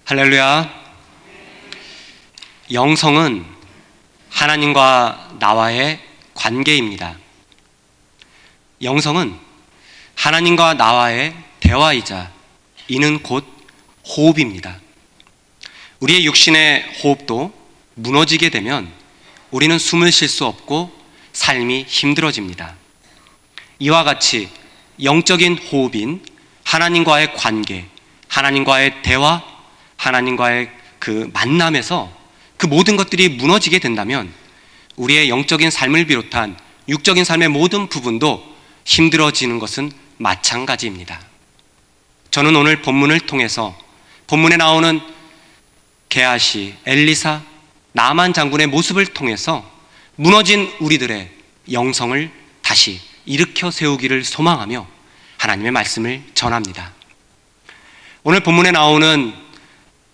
할렐루야. 영성은 하나님과 나와의 관계입니다. 영성은 하나님과 나와의 대화이자 이는 곧 호흡입니다. 우리의 육신의 호흡도 무너지게 되면 우리는 숨을 쉴 수 없고 삶이 힘들어집니다. 이와 같이 영적인 호흡인 하나님과의 관계, 하나님과의 대화, 하나님과의 그 만남에서 그 모든 것들이 무너지게 된다면 우리의 영적인 삶을 비롯한 육적인 삶의 모든 부분도 힘들어지는 것은 마찬가지입니다. 저는 오늘 본문을 통해서 본문에 나오는 게하시, 엘리사, 나만 장군의 모습을 통해서 무너진 우리들의 영성을 다시 일으켜 세우기를 소망하며 하나님의 말씀을 전합니다. 오늘 본문에 나오는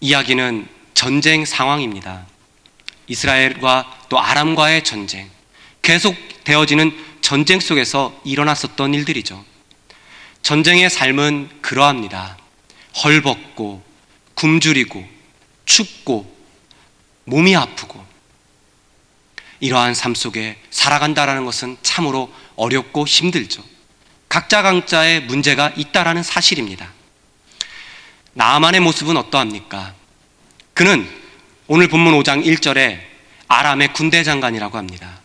이야기는 전쟁 상황입니다. 이스라엘과 또 아람과의 전쟁, 계속 되어지는 전쟁 속에서 일어났었던 일들이죠. 전쟁의 삶은 그러합니다. 헐벗고 굶주리고 춥고 몸이 아프고 이러한 삶 속에 살아간다는 것은 참으로 어렵고 힘들죠. 각자의 문제가 있다라는 사실입니다. 나만의 모습은 어떠합니까? 그는 오늘 본문 5장 1절에 아람의 군대 장관이라고 합니다.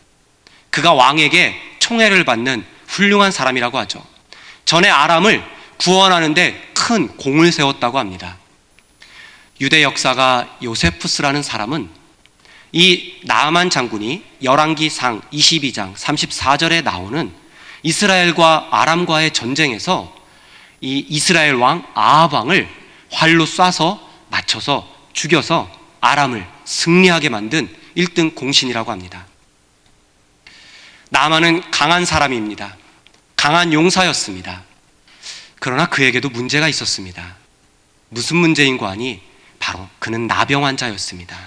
그가 왕에게 총애를 받는 훌륭한 사람이라고 하죠. 전에 아람을 구원하는 데 큰 공을 세웠다고 합니다. 유대 역사가 요세푸스라는 사람은 이 나아만 장군이 열왕기상 22장 34절에 나오는 이스라엘과 아람과의 전쟁에서 이 이스라엘 왕 아합 왕을 활로 쏴서 맞춰서 죽여서 아람을 승리하게 만든 1등 공신이라고 합니다. 나아만은 강한 사람입니다. 강한 용사였습니다. 그러나 그에게도 문제가 있었습니다. 무슨 문제인고 하니 바로 그는 나병 환자였습니다.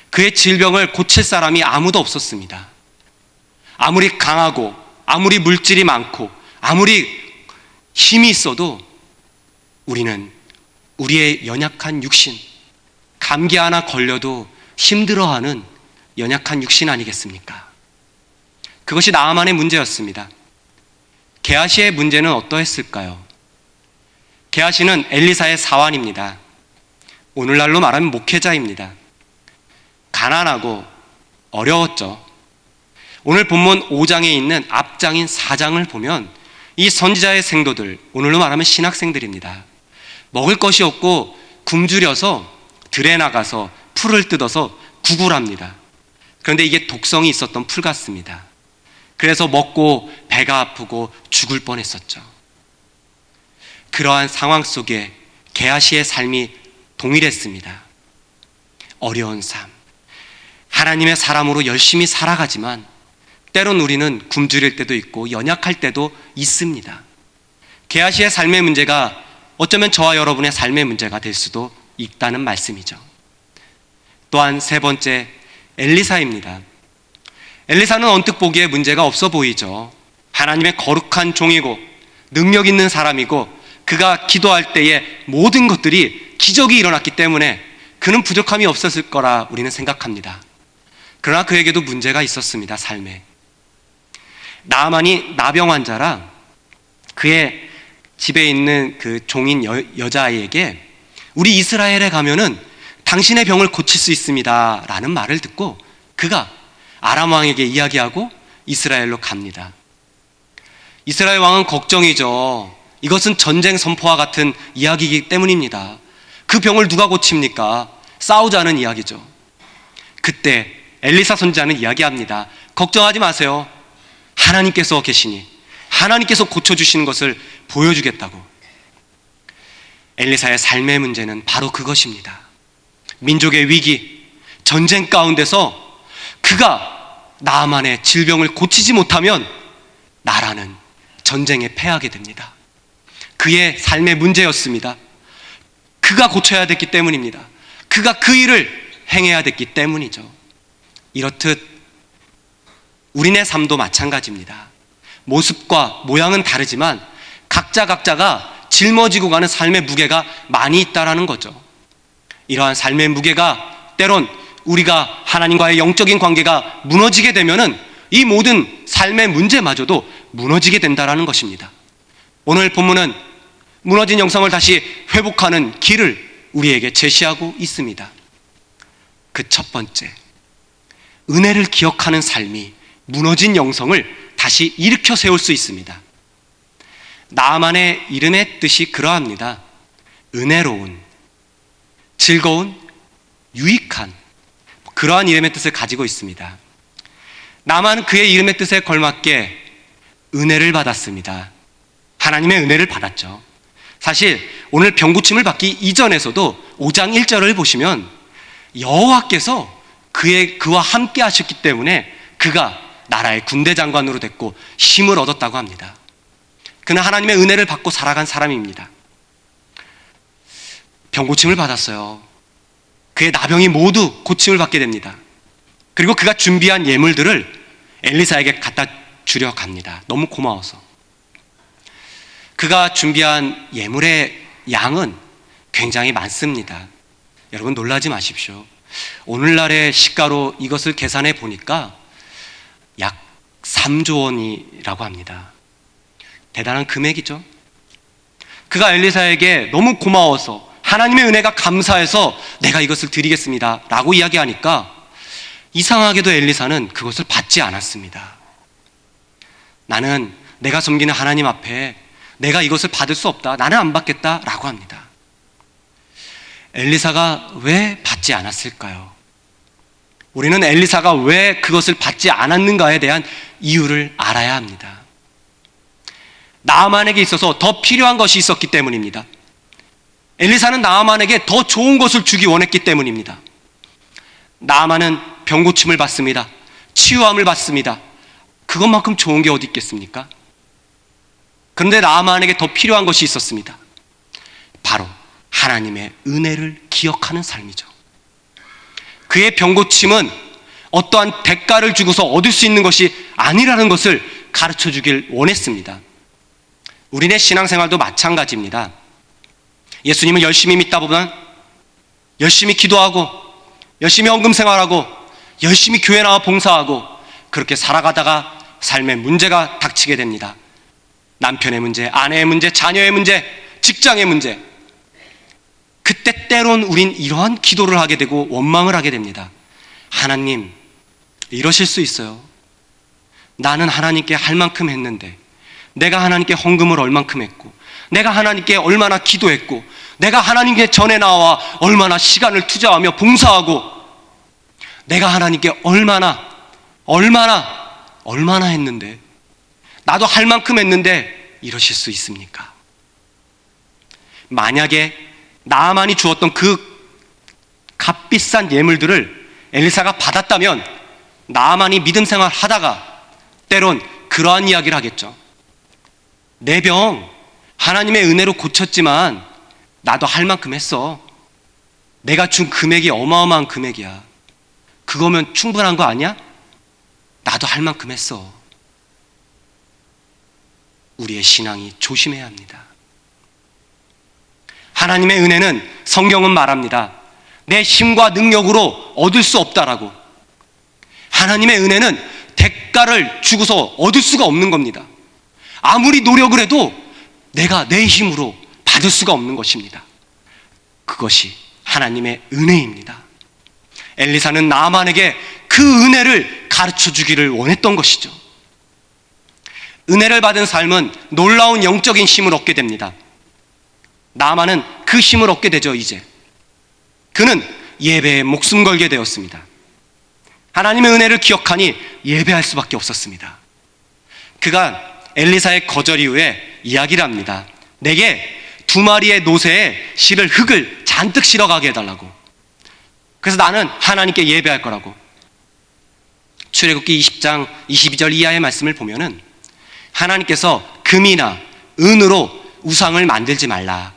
그의 질병을 고칠 사람이 아무도 없었습니다. 아무리 강하고 아무리 물질이 많고 아무리 힘이 있어도 우리는 우리의 연약한 육신, 감기 하나 걸려도 힘들어하는 연약한 육신 아니겠습니까? 그것이 나아만의 문제였습니다. 게하시의 문제는 어떠했을까요? 게하시는 엘리사의 사환입니다. 오늘날로 말하면 목회자입니다. 가난하고 어려웠죠. 오늘 본문 5장에 있는 앞장인 4장을 보면 이 선지자의 생도들, 오늘로 말하면 신학생들입니다. 먹을 것이 없고 굶주려서 들에 나가서 풀을 뜯어서 구걸합니다. 그런데 이게 독성이 있었던 풀 같습니다. 그래서 먹고 배가 아프고 죽을 뻔했었죠. 그러한 상황 속에 게하시의 삶이 동일했습니다. 어려운 삶, 하나님의 사람으로 열심히 살아가지만 때론 우리는 굶주릴 때도 있고 연약할 때도 있습니다. 게하시의 삶의 문제가 어쩌면 저와 여러분의 삶의 문제가 될 수도 있다는 말씀이죠. 또한 세 번째, 엘리사입니다. 엘리사는 언뜻 보기에 문제가 없어 보이죠. 하나님의 거룩한 종이고 능력 있는 사람이고 그가 기도할 때에 모든 것들이 기적이 일어났기 때문에 그는 부족함이 없었을 거라 우리는 생각합니다. 그러나 그에게도 문제가 있었습니다. 삶에. 나아만이 나병 환자라 그의 집에 있는 그 종인 여자아이에게 우리 이스라엘에 가면은 당신의 병을 고칠 수 있습니다 라는 말을 듣고 그가 아람 왕에게 이야기하고 이스라엘로 갑니다. 이스라엘 왕은 걱정이죠. 이것은 전쟁 선포와 같은 이야기이기 때문입니다. 그 병을 누가 고칩니까? 싸우자는 이야기죠. 그때 엘리사 선지자는 이야기합니다. 걱정하지 마세요. 하나님께서 계시니 하나님께서 고쳐주시는 것을 보여주겠다고. 엘리사의 삶의 문제는 바로 그것입니다. 민족의 위기, 전쟁 가운데서 그가 나아만의 질병을 고치지 못하면 나라는 전쟁에 패하게 됩니다. 그의 삶의 문제였습니다. 그가 고쳐야 됐기 때문입니다. 그가 그 일을 행해야 됐기 때문이죠. 이렇듯 우리네 삶도 마찬가지입니다. 모습과 모양은 다르지만 각자가 짊어지고 가는 삶의 무게가 많이 있다라는 거죠. 이러한 삶의 무게가 때론 우리가 하나님과의 영적인 관계가 무너지게 되면은 이 모든 삶의 문제마저도 무너지게 된다는 것입니다. 오늘 본문은 무너진 영성을 다시 회복하는 길을 우리에게 제시하고 있습니다. 그 첫 번째, 은혜를 기억하는 삶이 무너진 영성을 다시 일으켜 세울 수 있습니다. 나만의 이름의 뜻이 그러합니다. 은혜로운, 즐거운, 유익한, 그러한 이름의 뜻을 가지고 있습니다. 나만 그의 이름의 뜻에 걸맞게 은혜를 받았습니다. 하나님의 은혜를 받았죠. 사실 오늘 병고침을 받기 이전에서도 5장 1절을 보시면 여호와께서 그와 함께 하셨기 때문에 그가 나라의 군대 장관으로 됐고 힘을 얻었다고 합니다. 그는 하나님의 은혜를 받고 살아간 사람입니다. 병고침을 받았어요. 그의 나병이 모두 고침을 받게 됩니다. 그리고 그가 준비한 예물들을 엘리사에게 갖다 주려 갑니다. 너무 고마워서. 그가 준비한 예물의 양은 굉장히 많습니다. 여러분 놀라지 마십시오. 오늘날의 시가로 이것을 계산해 보니까 약 3조 원이라고 합니다. 대단한 금액이죠. 그가 엘리사에게 너무 고마워서 하나님의 은혜가 감사해서 내가 이것을 드리겠습니다 라고 이야기하니까 이상하게도 엘리사는 그것을 받지 않았습니다. 나는 내가 섬기는 하나님 앞에 내가 이것을 받을 수 없다, 나는 안 받겠다 라고 합니다. 엘리사가 왜 받지 않았을까요? 우리는 엘리사가 왜 그것을 받지 않았는가에 대한 이유를 알아야 합니다. 나아만에게 있어서 더 필요한 것이 있었기 때문입니다. 엘리사는 나아만에게 더 좋은 것을 주기 원했기 때문입니다. 나아만은 병고침을 받습니다. 치유함을 받습니다. 그것만큼 좋은 게 어디 있겠습니까? 그런데 나아만에게 더 필요한 것이 있었습니다. 바로 하나님의 은혜를 기억하는 삶이죠. 그의 병고침은 어떠한 대가를 주고서 얻을 수 있는 것이 아니라는 것을 가르쳐 주길 원했습니다. 우리네 신앙생활도 마찬가지입니다. 예수님을 열심히 믿다 보면 열심히 기도하고 열심히 헌금 생활하고 열심히 교회 나와 봉사하고 그렇게 살아가다가 삶의 문제가 닥치게 됩니다. 남편의 문제, 아내의 문제, 자녀의 문제, 직장의 문제. 그때 때론 우린 이러한 기도를 하게 되고 원망을 하게 됩니다. 하나님, 이러실 수 있어요. 나는 하나님께 할 만큼 했는데, 내가 하나님께 헌금을 얼만큼 했고, 내가 하나님께 얼마나 기도했고, 내가 하나님께 전에 나와 얼마나 시간을 투자하며 봉사하고, 내가 하나님께 얼마나 했는데, 나도 할 만큼 했는데 이러실 수 있습니까? 만약에 나아만이 주었던 그 값비싼 예물들을 엘리사가 받았다면 나아만이 믿음 생활 하다가 때론 그러한 이야기를 하겠죠. 내 병 하나님의 은혜로 고쳤지만 나도 할 만큼 했어. 내가 준 금액이 어마어마한 금액이야. 그거면 충분한 거 아니야? 나도 할 만큼 했어. 우리의 신앙이 조심해야 합니다. 하나님의 은혜는 성경은 말합니다. 내 힘과 능력으로 얻을 수 없다라고. 하나님의 은혜는 대가를 주고서 얻을 수가 없는 겁니다. 아무리 노력을 해도 내가 내 힘으로 받을 수가 없는 것입니다. 그것이 하나님의 은혜입니다. 엘리사는 나아만에게 그 은혜를 가르쳐 주기를 원했던 것이죠. 은혜를 받은 삶은 놀라운 영적인 힘을 얻게 됩니다. 나아만은 그 힘을 얻게 되죠. 이제 그는 예배에 목숨 걸게 되었습니다. 하나님의 은혜를 기억하니 예배할 수밖에 없었습니다. 그가 엘리사의 거절 이후에 이야기를 합니다. 내게 2마리의 노새에 실을 흙을 잔뜩 실어가게 해달라고. 그래서 나는 하나님께 예배할 거라고. 출애굽기 20장 22절 이하의 말씀을 보면은 하나님께서 금이나 은으로 우상을 만들지 말라.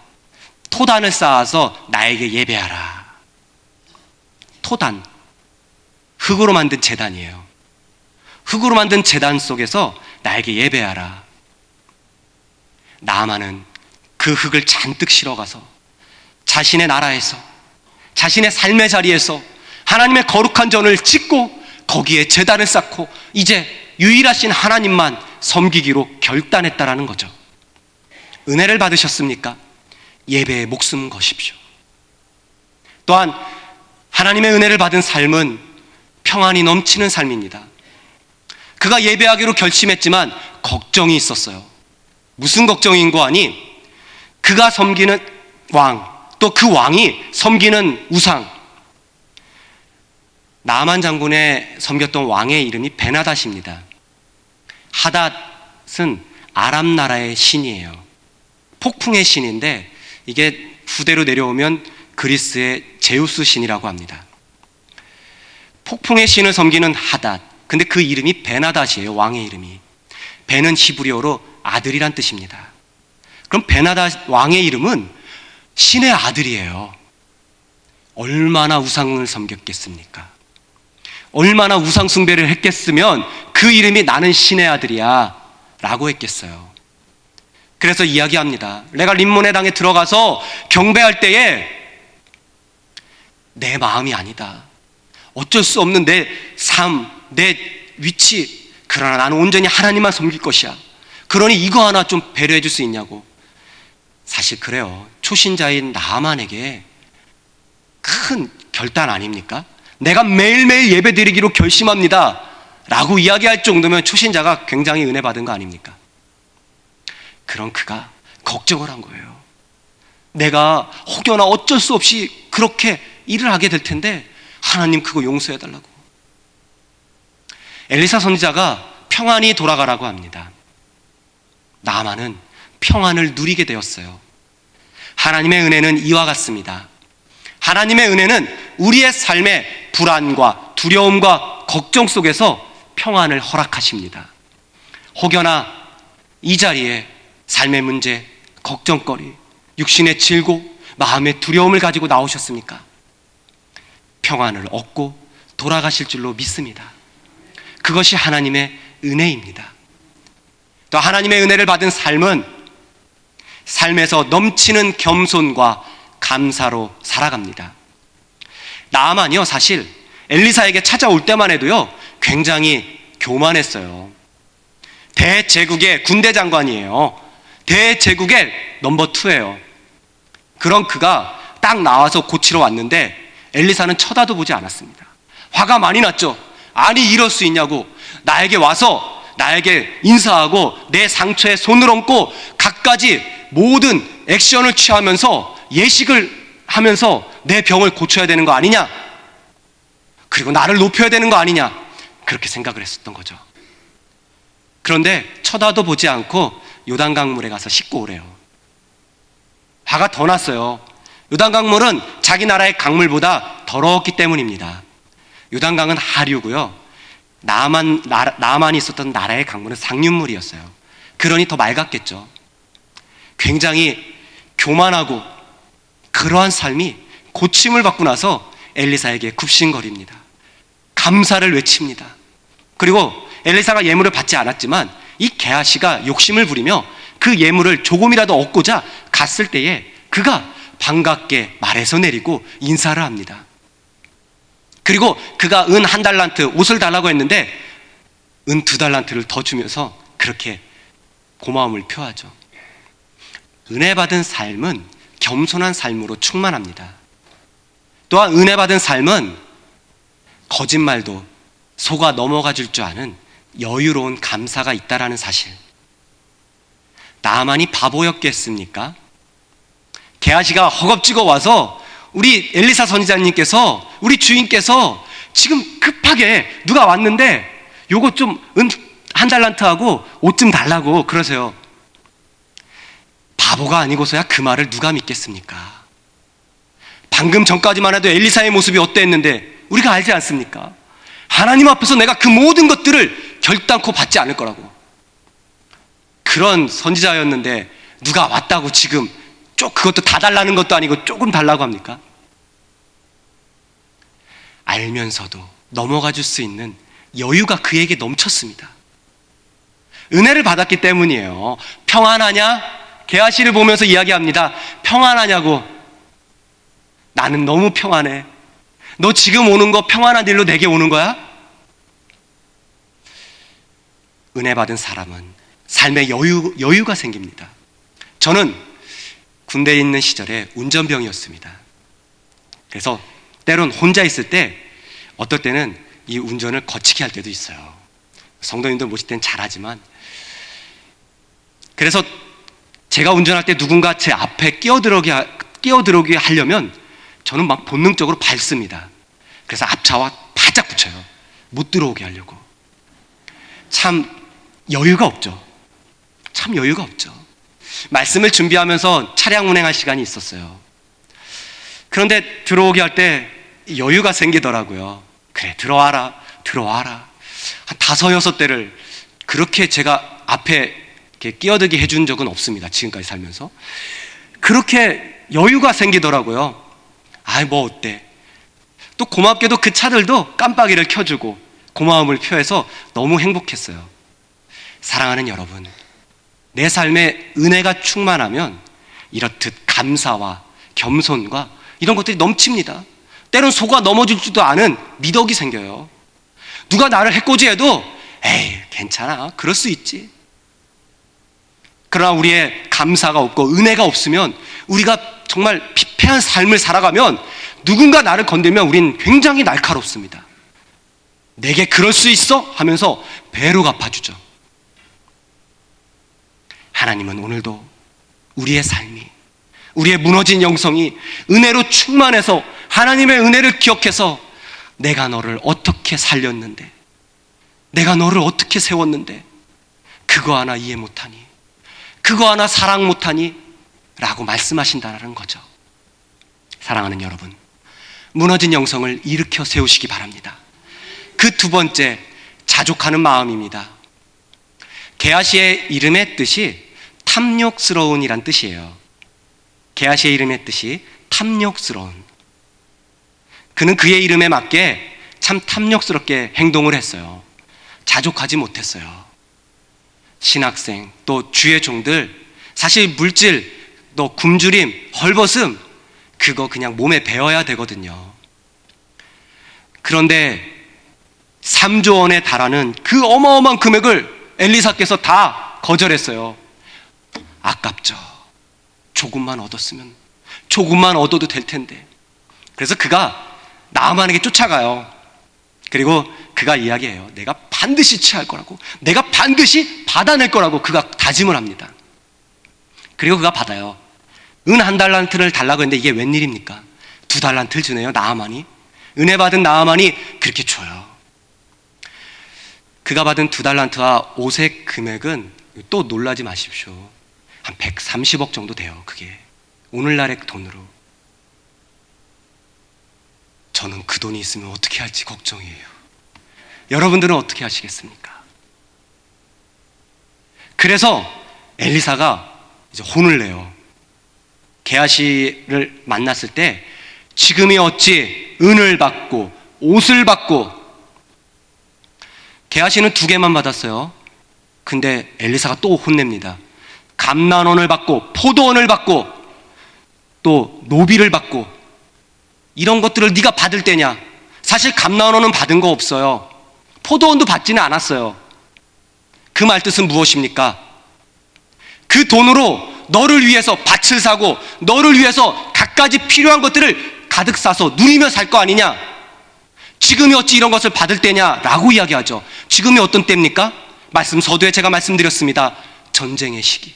토단을 쌓아서 나에게 예배하라. 토단, 흙으로 만든 제단이에요. 흙으로 만든 제단 속에서 나에게 예배하라. 나아만은 그 흙을 잔뜩 실어가서 자신의 나라에서 자신의 삶의 자리에서 하나님의 거룩한 전을 짓고 거기에 제단을 쌓고 이제 유일하신 하나님만 섬기기로 결단했다라는 거죠. 은혜를 받으셨습니까? 예배에 목숨 거십시오. 또한 하나님의 은혜를 받은 삶은 평안이 넘치는 삶입니다. 그가 예배하기로 결심했지만 걱정이 있었어요. 무슨 걱정인 거 아니? 그가 섬기는 왕, 또 그 왕이 섬기는 우상. 나아만 장군의 섬겼던 왕의 이름이 베나닷입니다. 하닷은 아람 나라의 신이에요. 폭풍의 신인데 이게 후대로 내려오면 그리스의 제우스 신이라고 합니다. 폭풍의 신을 섬기는 하닷. 근데 그 이름이 베나닷이에요. 왕의 이름이. 베는 히브리어로 아들이란 뜻입니다. 그럼 베나닷 왕의 이름은 신의 아들이에요. 얼마나 우상을 섬겼겠습니까? 얼마나 우상 숭배를 했겠으면 그 이름이 나는 신의 아들이야 라고 했겠어요. 그래서 이야기합니다. 내가 림몬의 당에 들어가서 경배할 때에 내 마음이 아니다. 어쩔 수 없는 내 삶, 내 위치. 그러나 나는 온전히 하나님만 섬길 것이야. 그러니 이거 하나 좀 배려해 줄 수 있냐고. 사실 그래요. 초신자인 나아만에게 큰 결단 아닙니까? 내가 매일매일 예배 드리기로 결심합니다 라고 이야기할 정도면 초신자가 굉장히 은혜 받은 거 아닙니까? 그런 그가 걱정을 한 거예요. 내가 혹여나 어쩔 수 없이 그렇게 일을 하게 될 텐데 하나님 그거 용서해 달라고. 엘리사 선지자가 평안히 돌아가라고 합니다. 나아만은 평안을 누리게 되었어요. 하나님의 은혜는 이와 같습니다. 하나님의 은혜는 우리의 삶의 불안과 두려움과 걱정 속에서 평안을 허락하십니다. 혹여나 이 자리에 삶의 문제, 걱정거리, 육신의 질고, 마음의 두려움을 가지고 나오셨습니까? 평안을 얻고 돌아가실 줄로 믿습니다. 그것이 하나님의 은혜입니다. 또 하나님의 은혜를 받은 삶은 삶에서 넘치는 겸손과 감사로 살아갑니다. 나아만이요, 사실 엘리사에게 찾아올 때만 해도요 굉장히 교만했어요. 대제국의 군대 장관이에요. 대제국의 넘버 2예요. 그런 그가 딱 나와서 고치러 왔는데 엘리사는 쳐다도 보지 않았습니다. 화가 많이 났죠. 아니 이럴 수 있냐고. 나에게 와서 나에게 인사하고 내 상처에 손을 얹고 갖가지 모든 액션을 취하면서 예식을 하면서 내 병을 고쳐야 되는 거 아니냐, 그리고 나를 높여야 되는 거 아니냐, 그렇게 생각을 했었던 거죠. 그런데 쳐다도 보지 않고 요단강물에 가서 씻고 오래요. 화가 더 났어요. 요단강물은 자기 나라의 강물보다 더러웠기 때문입니다. 요단강은 하류고요, 나아만이 있었던 나라의 강물은 상류물이었어요. 그러니 더 맑았겠죠. 굉장히 교만하고 그러한 삶이 고침을 받고 나서 엘리사에게 굽신거립니다. 감사를 외칩니다. 그리고 엘리사가 예물을 받지 않았지만 이 게하시가 욕심을 부리며 그 예물을 조금이라도 얻고자 갔을 때에 그가 반갑게 말해서 내리고 인사를 합니다. 그리고 그가 은 1달란트 옷을 달라고 했는데 은 2달란트를 더 주면서 그렇게 고마움을 표하죠. 은혜 받은 삶은 겸손한 삶으로 충만합니다. 또한 은혜 받은 삶은 거짓말도 속아 넘어가 줄 줄 아는 여유로운 감사가 있다라는 사실. 나아만이 바보였겠습니까? 게하시가 허겁지겁 와서 우리 엘리사 선지자님께서, 우리 주인께서 지금 급하게 누가 왔는데 요거 좀 은 1달란트하고 옷 좀 달라고 그러세요. 바보가 아니고서야 그 말을 누가 믿겠습니까? 방금 전까지만 해도 엘리사의 모습이 어땠는데 우리가 알지 않습니까? 하나님 앞에서 내가 그 모든 것들을 결단코 받지 않을 거라고. 그런 선지자였는데 누가 왔다고 지금 그것도 다 달라는 것도 아니고 조금 달라고 합니까? 알면서도 넘어가 줄 수 있는 여유가 그에게 넘쳤습니다. 은혜를 받았기 때문이에요. 평안하냐? 게하시를 보면서 이야기합니다. 평안하냐고. 나는 너무 평안해. 너 지금 오는 거 평안한 일로 내게 오는 거야? 은혜 받은 사람은 삶에 여유가 생깁니다. 저는 군대에 있는 시절에 운전병이었습니다. 그래서 때론 혼자 있을 때 어떨 때는 이 운전을 거치게 할 때도 있어요. 성도님들 모실 땐 잘하지만, 그래서 제가 운전할 때 누군가 제 앞에 끼어들게 하려면 저는 막 본능적으로 밟습니다. 그래서 앞차와 바짝 붙여요. 못 들어오게 하려고. 참 여유가 없죠. 참 여유가 없죠. 말씀을 준비하면서 차량 운행할 시간이 있었어요. 그런데 들어오게 할 때 여유가 생기더라고요. 그래, 들어와라. 한 5, 6대를 그렇게 제가 앞에 이렇게 끼어들게 해준 적은 없습니다. 지금까지 살면서. 그렇게 여유가 생기더라고요. 아이, 뭐 어때? 또 고맙게도 그 차들도 깜빡이를 켜주고 고마움을 표해서 너무 행복했어요. 사랑하는 여러분, 내 삶에 은혜가 충만하면 이렇듯 감사와 겸손과 이런 것들이 넘칩니다. 때론 속아 넘어질지도 않은 미덕이 생겨요. 누가 나를 해코지해도 에이, 괜찮아, 그럴 수 있지. 그러나 우리의 감사가 없고 은혜가 없으면, 우리가 정말 피폐한 삶을 살아가면 누군가 나를 건들면 우린 굉장히 날카롭습니다. 내게 그럴 수 있어? 하면서 배로 갚아주죠. 하나님은 오늘도 우리의 삶이, 우리의 무너진 영성이 은혜로 충만해서 하나님의 은혜를 기억해서 내가 너를 어떻게 살렸는데, 내가 너를 어떻게 세웠는데 그거 하나 이해 못하니, 그거 하나 사랑 못하니? 라고 말씀하신다는 거죠. 사랑하는 여러분, 무너진 영성을 일으켜 세우시기 바랍니다. 그 두 번째, 자족하는 마음입니다. 게하시의 이름의 뜻이 탐욕스러운이란 뜻이에요. 게하시의 이름의 뜻이 탐욕스러운. 그는 그의 이름에 맞게 참 탐욕스럽게 행동을 했어요. 자족하지 못했어요. 신학생, 또 주의 종들, 사실 물질, 또 굶주림, 헐벗음, 그거 그냥 몸에 배어야 되거든요. 그런데 3조 원에 달하는 그 어마어마한 금액을 엘리사께서 다 거절했어요. 아깝죠. 조금만 얻었으면, 조금만 얻어도 될 텐데. 그래서 그가 나아만에게 쫓아가요. 그리고 그가 이야기해요. 내가 반드시 취할 거라고, 내가 반드시 받아낼 거라고 그가 다짐을 합니다. 그리고 그가 받아요. 은 1달란트를 달라고 했는데 이게 웬일입니까? 2달란트를 주네요, 나아만이. 은혜 받은 나아만이 그렇게 줘요. 그가 받은 2달란트와 옷의 금액은, 또 놀라지 마십시오, 한 130억 정도 돼요. 그게 오늘날의 돈으로. 저는 그 돈이 있으면 어떻게 할지 걱정이에요. 여러분들은 어떻게 하시겠습니까? 그래서 엘리사가 이제 혼을 내요. 게하시를 만났을 때 지금이 어찌 은을 받고 옷을 받고, 게하시는 2개만 받았어요. 근데 엘리사가 또 혼냅니다. 감난원을 받고 포도원을 받고 또 노비를 받고, 이런 것들을 네가 받을 때냐? 사실 감난원은 받은 거 없어요. 포도원도 받지는 않았어요. 그 말뜻은 무엇입니까? 그 돈으로 너를 위해서 밭을 사고 너를 위해서 갖가지 필요한 것들을 가득 싸서 누리며 살 거 아니냐? 지금이 어찌 이런 것을 받을 때냐라고 이야기하죠. 지금이 어떤 때입니까? 말씀 서두에 제가 말씀드렸습니다. 전쟁의 시기.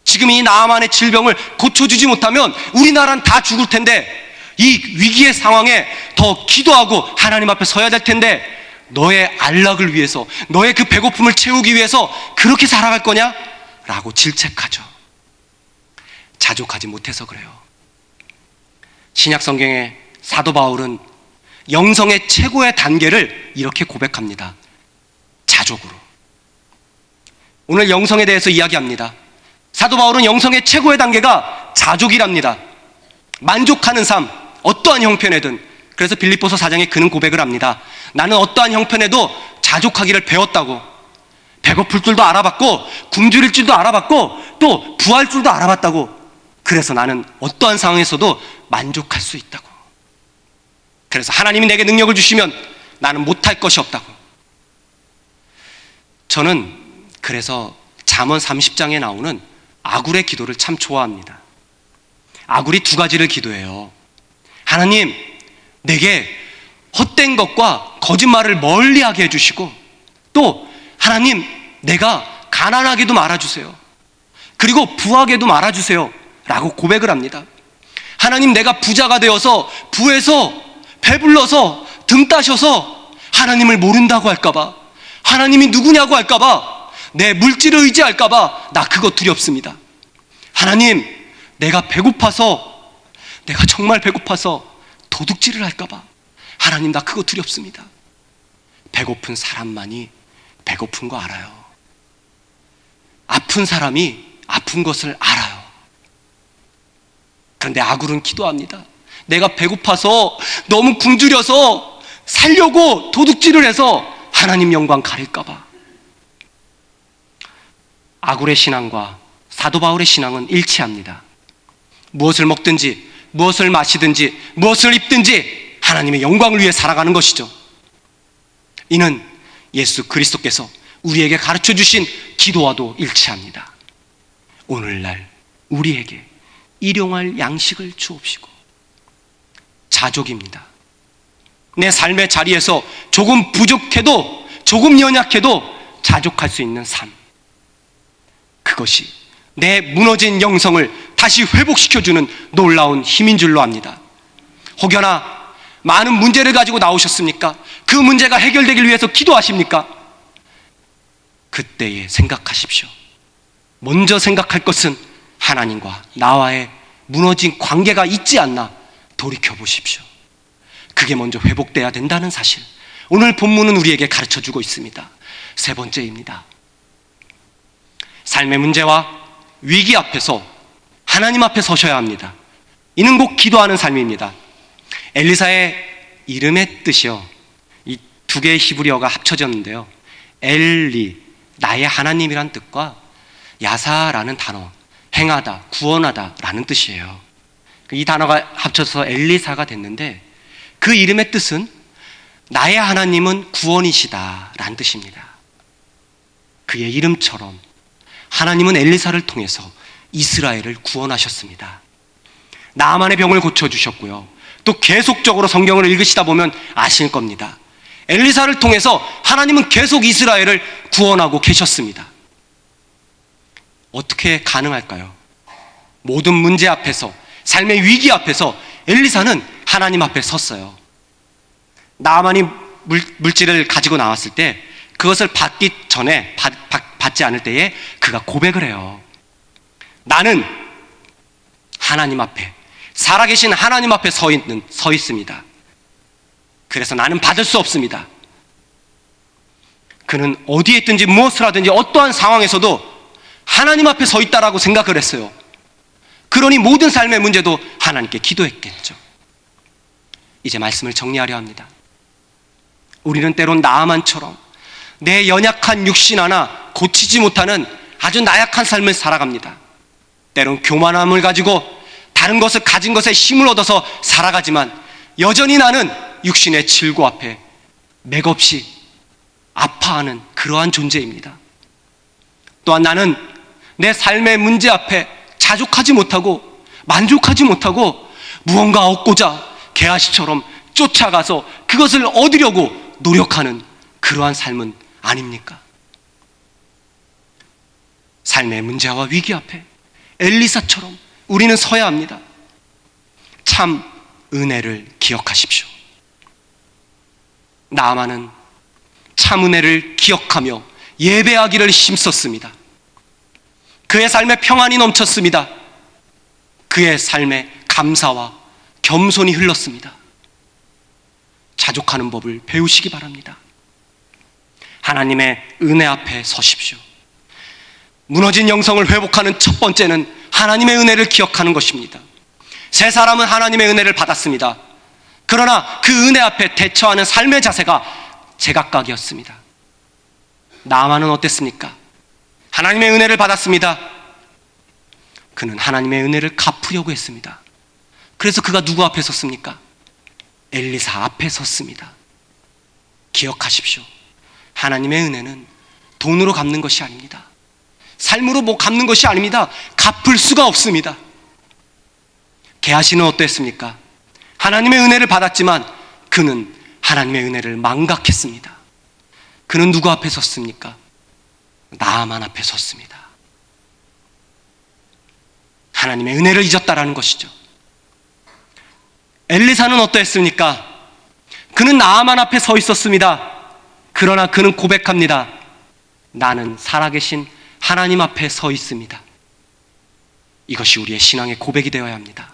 지금 이 나아만의 질병을 고쳐주지 못하면 우리나라는 다 죽을 텐데, 이 위기의 상황에 더 기도하고 하나님 앞에 서야 될 텐데, 너의 안락을 위해서, 너의 그 배고픔을 채우기 위해서 그렇게 살아갈 거냐? 라고 질책하죠. 자족하지 못해서 그래요. 신약 성경의 사도 바울은 영성의 최고의 단계를 이렇게 고백합니다. 자족으로. 오늘 영성에 대해서 이야기합니다. 사도 바울은 영성의 최고의 단계가 자족이랍니다. 만족하는 삶, 어떠한 형편에든. 그래서 빌립보서 4장에 그는 고백을 합니다. 나는 어떠한 형편에도 자족하기를 배웠다고. 배고플 줄도 알아봤고 굶주릴 줄도 알아봤고 또 부할 줄도 알아봤다고 그래서 나는 어떠한 상황에서도 만족할 수 있다고. 그래서 하나님이 내게 능력을 주시면 나는 못할 것이 없다고. 저는 그래서 잠언 30장에 나오는 아굴의 기도를 참 좋아합니다. 아굴이 두 가지를 기도해요. 하나님, 내게 헛된 것과 거짓말을 멀리하게 해주시고, 또 하나님, 내가 가난하게도 말아주세요. 그리고 부하게도 말아주세요 라고 고백을 합니다. 하나님, 내가 부자가 되어서 부에서 배불러서 등 따셔서 하나님을 모른다고 할까봐, 하나님이 누구냐고 할까봐, 내 물질을 의지할까봐 나 그거 두렵습니다. 하나님, 내가 배고파서, 내가 정말 배고파서 도둑질을 할까봐 하나님 나 그거 두렵습니다. 배고픈 사람만이 배고픈 거 알아요. 아픈 사람이 아픈 것을 알아요. 그런데 아굴은 기도합니다. 내가 배고파서 너무 굶주려서 살려고 도둑질을 해서 하나님 영광 가릴까봐. 아굴의 신앙과 사도 바울의 신앙은 일치합니다. 무엇을 먹든지 무엇을 마시든지 무엇을 입든지 하나님의 영광을 위해 살아가는 것이죠. 이는 예수 그리스도께서 우리에게 가르쳐 주신 기도와도 일치합니다. 오늘날 우리에게 일용할 양식을 주옵시고. 자족입니다. 내 삶의 자리에서 조금 부족해도, 조금 연약해도 자족할 수 있는 삶, 그것이 내 무너진 영성을 다시 회복시켜주는 놀라운 힘인 줄로 압니다. 혹여나 많은 문제를 가지고 나오셨습니까? 그 문제가 해결되길 위해서 기도하십니까? 그때에 생각하십시오. 먼저 생각할 것은 하나님과 나와의 무너진 관계가 있지 않나 돌이켜보십시오. 그게 먼저 회복돼야 된다는 사실, 오늘 본문은 우리에게 가르쳐주고 있습니다. 세 번째입니다. 삶의 문제와 위기 앞에서 하나님 앞에 서셔야 합니다. 이는 곧 기도하는 삶입니다. 엘리사의 이름의 뜻이요, 이 두 개의 히브리어가 합쳐졌는데요, 엘리, 나의 하나님이란 뜻과 야사라는 단어, 행하다, 구원하다 라는 뜻이에요. 이 단어가 합쳐서 엘리사가 됐는데, 그 이름의 뜻은 나의 하나님은 구원이시다 라는 뜻입니다. 그의 이름처럼 하나님은 엘리사를 통해서 이스라엘을 구원하셨습니다. 나아만의 병을 고쳐주셨고요, 또 계속적으로 성경을 읽으시다 보면 아실 겁니다. 엘리사를 통해서 하나님은 계속 이스라엘을 구원하고 계셨습니다. 어떻게 가능할까요? 모든 문제 앞에서, 삶의 위기 앞에서 엘리사는 하나님 앞에 섰어요. 나아만이 물질을 가지고 나왔을 때 그것을 받기 전에, 받지 않을 때에 그가 고백을 해요. 나는 하나님 앞에, 살아계신 하나님 앞에 서 있습니다. 그래서 나는 받을 수 없습니다. 그는 어디에 있든지 무엇을 하든지 어떠한 상황에서도 하나님 앞에 서 있다라고 생각을 했어요. 그러니 모든 삶의 문제도 하나님께 기도했겠죠. 이제 말씀을 정리하려 합니다. 우리는 때론 나아만처럼 내 연약한 육신 하나 고치지 못하는 아주 나약한 삶을 살아갑니다. 때론 교만함을 가지고 다른 것을 가진 것에 힘을 얻어서 살아가지만 여전히 나는 육신의 질고 앞에 맥없이 아파하는 그러한 존재입니다. 또한 나는 내 삶의 문제 앞에 자족하지 못하고 만족하지 못하고 무언가 얻고자 게하시처럼 쫓아가서 그것을 얻으려고 노력하는 그러한 삶은 아닙니까? 삶의 문제와 위기 앞에 엘리사처럼 우리는 서야 합니다. 참 은혜를 기억하십시오. 나아만은 참 은혜를 기억하며 예배하기를 힘썼습니다. 그의 삶에 평안이 넘쳤습니다. 그의 삶에 감사와 겸손이 흘렀습니다. 자족하는 법을 배우시기 바랍니다. 하나님의 은혜 앞에 서십시오. 무너진 영성을 회복하는 첫 번째는 하나님의 은혜를 기억하는 것입니다. 세 사람은 하나님의 은혜를 받았습니다. 그러나 그 은혜 앞에 대처하는 삶의 자세가 제각각이었습니다. 나아만은 어땠습니까? 하나님의 은혜를 받았습니다. 그는 하나님의 은혜를 갚으려고 했습니다. 그래서 그가 누구 앞에 섰습니까? 엘리사 앞에 섰습니다. 기억하십시오. 하나님의 은혜는 돈으로 갚는 것이 아닙니다. 삶으로 갚는 것이 아닙니다. 갚을 수가 없습니다. 게하시는 어땠습니까? 하나님의 은혜를 받았지만 그는 하나님의 은혜를 망각했습니다. 그는 누구 앞에 섰습니까? 나아만 앞에 섰습니다. 하나님의 은혜를 잊었다라는 것이죠. 엘리사는 어떠했습니까? 그는 나아만 앞에 서 있었습니다. 그러나 그는 고백합니다. 나는 살아계신 하나님 앞에 서 있습니다. 이것이 우리의 신앙의 고백이 되어야 합니다.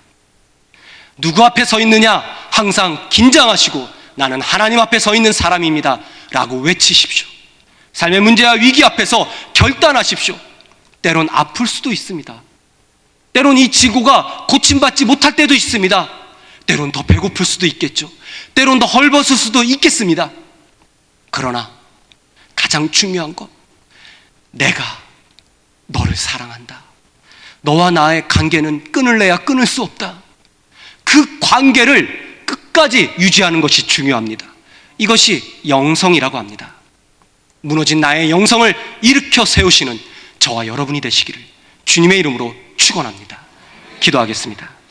누구 앞에 서 있느냐? 항상 긴장하시고 나는 하나님 앞에 서 있는 사람입니다 라고 외치십시오. 삶의 문제와 위기 앞에서 결단하십시오. 때론 아플 수도 있습니다. 때론 이 지구가 고침받지 못할 때도 있습니다. 때론 더 배고플 수도 있겠죠. 때론 더 헐벗을 수도 있겠습니다. 그러나 가장 중요한 것, 내가 너를 사랑한다. 너와 나의 관계는 끊을래야 끊을 수 없다. 그 관계를 끝까지 유지하는 것이 중요합니다. 이것이 영성이라고 합니다. 무너진 나의 영성을 일으켜 세우시는 저와 여러분이 되시기를 주님의 이름으로 축원합니다. 기도하겠습니다.